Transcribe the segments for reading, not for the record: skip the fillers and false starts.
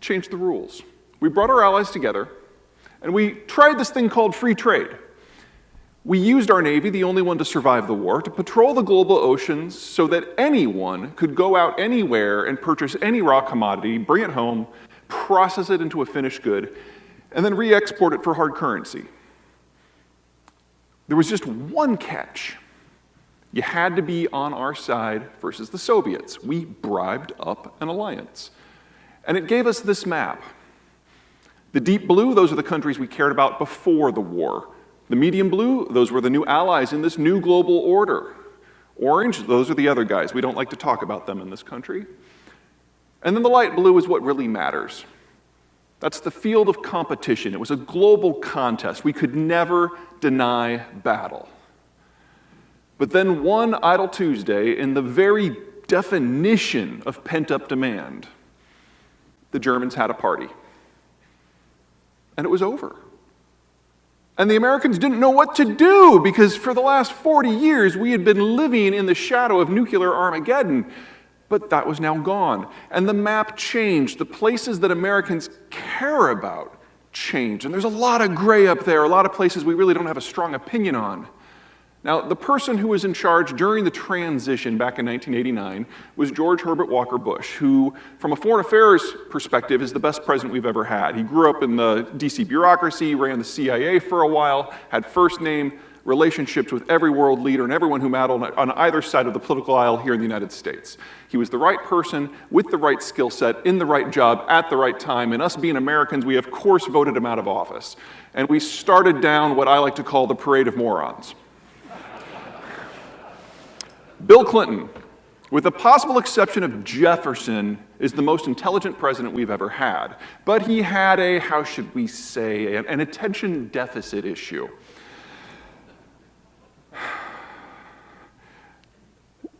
changed the rules. We brought our allies together, and we tried this thing called free trade. We used our Navy, the only one to survive the war, to patrol the global oceans so that anyone could go out anywhere and purchase any raw commodity, bring it home, process it into a finished good, and then re-export it for hard currency. There was just one catch. You had to be on our side versus the Soviets. We bribed up an alliance. And it gave us this map. The deep blue, those are the countries we cared about before the war. The medium blue, those were the new allies in this new global order. Orange, those are the other guys. We don't like to talk about them in this country. And then the light blue is what really matters. That's the field of competition. It was a global contest. We could never deny battle. But then one idle Tuesday, in the very definition of pent-up demand, the Germans had a party. And it was over. And the Americans didn't know what to do because for the last 40 years we had been living in the shadow of nuclear Armageddon. But that was now gone. And the map changed. The places that Americans care about changed. And there's a lot of gray up there, a lot of places we really don't have a strong opinion on. Now, the person who was in charge during the transition back in 1989 was George Herbert Walker Bush, who, from a foreign affairs perspective, is the best president we've ever had. He grew up in the DC bureaucracy, ran the CIA for a while, had first-name relationships with every world leader and everyone who mattered on either side of the political aisle here in the United States. He was the right person with the right skill set, in the right job, at the right time, and us being Americans, we of course voted him out of office. And we started down what I like to call the parade of morons. Bill Clinton, with the possible exception of Jefferson, is the most intelligent president we've ever had. But he had a, how should we say, an attention deficit issue.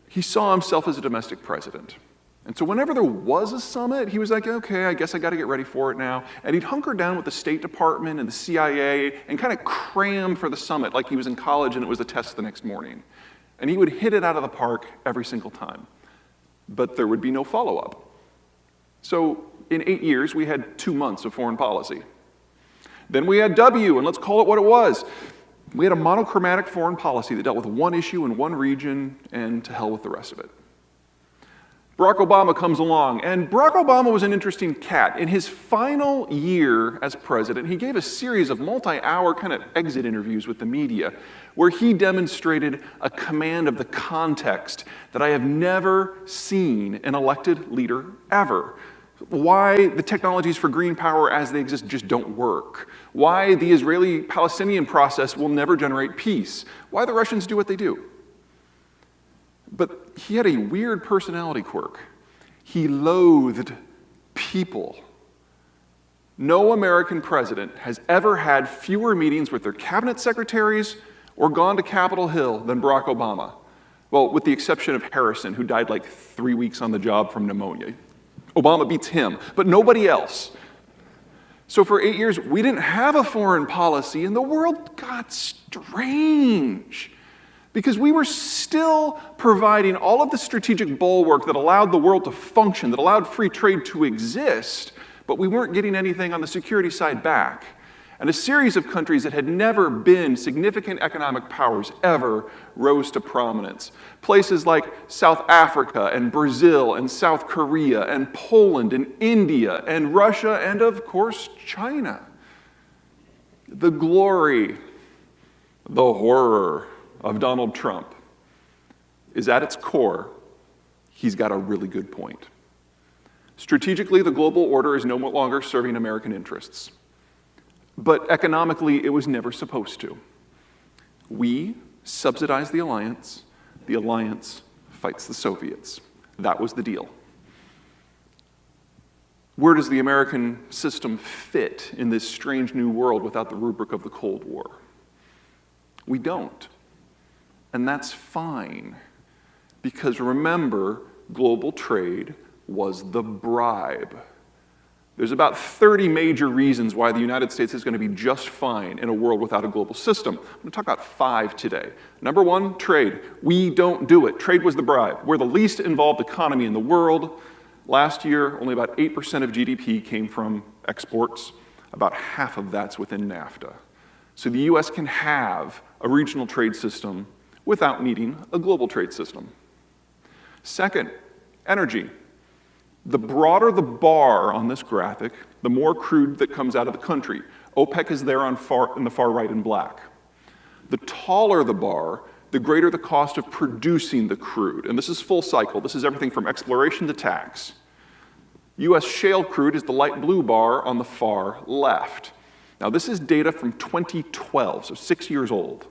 He saw himself as a domestic president. And so whenever there was a summit, he was like, okay, I guess I gotta get ready for it now. And he'd hunker down with the State Department and the CIA and kind of cram for the summit like he was in college and it was a test the next morning. And he would hit it out of the park every single time. But there would be no follow-up. So in 8 years, we had 2 months of foreign policy. Then we had W, and let's call it what it was. We had a monochromatic foreign policy that dealt with one issue in one region, and to hell with the rest of it. Barack Obama comes along, and Barack Obama was an interesting cat. In his final year as president, he gave a series of multi-hour kind of exit interviews with the media where he demonstrated a command of the context that I have never seen an elected leader ever. Why the technologies for green power as they exist just don't work. Why the Israeli-Palestinian process will never generate peace. Why the Russians do what they do. But he had a weird personality quirk. He loathed people. No American president has ever had fewer meetings with their cabinet secretaries or gone to Capitol Hill than Barack Obama. Well, with the exception of Harrison, who died like 3 weeks on the job from pneumonia. Obama beats him, but nobody else. So for 8 years, we didn't have a foreign policy, and the world got strange. Because we were still providing all of the strategic bulwark that allowed the world to function, that allowed free trade to exist, but we weren't getting anything on the security side back. And a series of countries that had never been significant economic powers ever rose to prominence. Places like South Africa and Brazil and South Korea and Poland and India and Russia and, of course, China. The glory, the horror of Donald Trump is at its core, he's got a really good point. Strategically, the global order is no longer serving American interests. But economically, it was never supposed to. We subsidize the alliance fights the Soviets. That was the deal. Where does the American system fit in this strange new world without the rubric of the Cold War? We don't. And that's fine, because remember, global trade was the bribe. There's about 30 major reasons why the United States is going to be just fine in a world without a global system. I'm going to talk about 5 today. Number 1, trade. We don't do it. Trade was the bribe. We're the least involved economy in the world. Last year, only about 8% of GDP came from exports. About half of that's within NAFTA. So the US can have a regional trade system without needing a global trade system. Second, energy. The broader the bar on this graphic, the more crude that comes out of the country. OPEC is there in the far right in black. The taller the bar, the greater the cost of producing the crude. And this is full cycle. This is everything from exploration to tax. US shale crude is the light blue bar on the far left. Now, this is data from 2012, so 6 years old.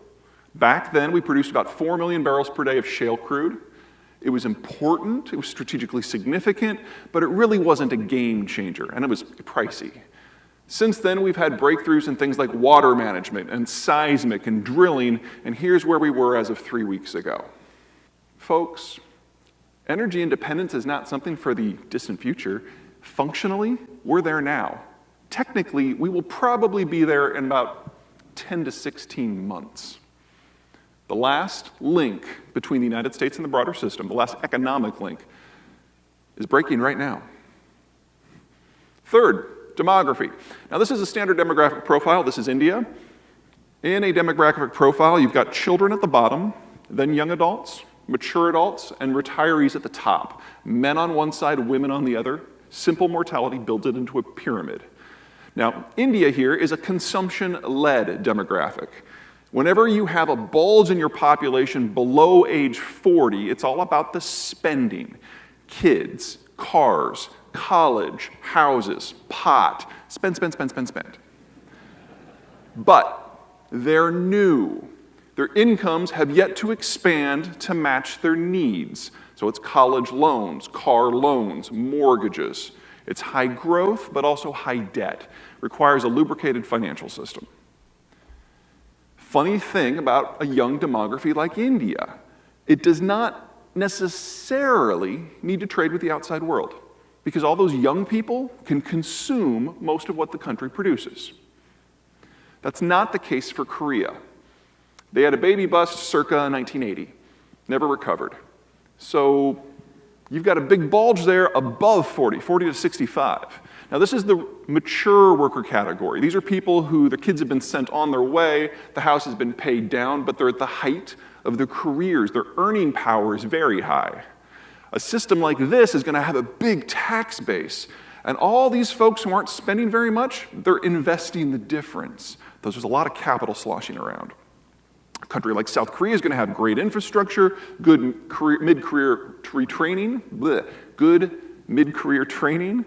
Back then, we produced about 4 million barrels per day of shale crude. It was important, it was strategically significant, but it really wasn't a game changer, and it was pricey. Since then, we've had breakthroughs in things like water management and seismic and drilling, and here's where we were as of 3 weeks ago. Folks, energy independence is not something for the distant future. Functionally, we're there now. Technically, we will probably be there in about 10 to 16 months. The last link between the United States and the broader system, the last economic link, is breaking right now. Third, demography. Now, this is a standard demographic profile. This is India. In a demographic profile, you've got children at the bottom, then young adults, mature adults, and retirees at the top. Men on one side, women on the other. Simple mortality built it into a pyramid. Now, India here is a consumption-led demographic. Whenever you have a bulge in your population below age 40, it's all about the spending. Kids, cars, college, houses, pot, spend. But they're new. Their incomes have yet to expand to match their needs. So it's college loans, car loans, mortgages. It's high growth, but also high debt. Requires a lubricated financial system. Funny thing about a young demography like India, it does not necessarily need to trade with the outside world, because all those young people can consume most of what the country produces. That's not the case for Korea. They had a baby bust circa 1980, never recovered. So you've got a big bulge there above 40 to 65. Now, this is the mature worker category. These are people who their kids have been sent on their way, the house has been paid down, but they're at the height of their careers. Their earning power is very high. A system like this is going to have a big tax base, and all these folks who aren't spending very much, they're investing the difference. There's a lot of capital sloshing around. A country like South Korea is going to have great infrastructure, good mid-career training,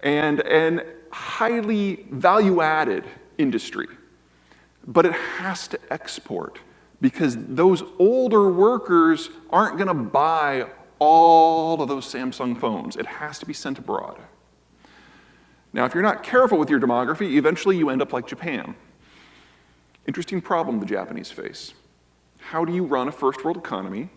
and highly value-added industry. But it has to export, because those older workers aren't going to buy all of those Samsung phones. It has to be sent abroad. Now, if you're not careful with your demography, eventually you end up like Japan. Interesting problem the Japanese face. How do you run a first world economy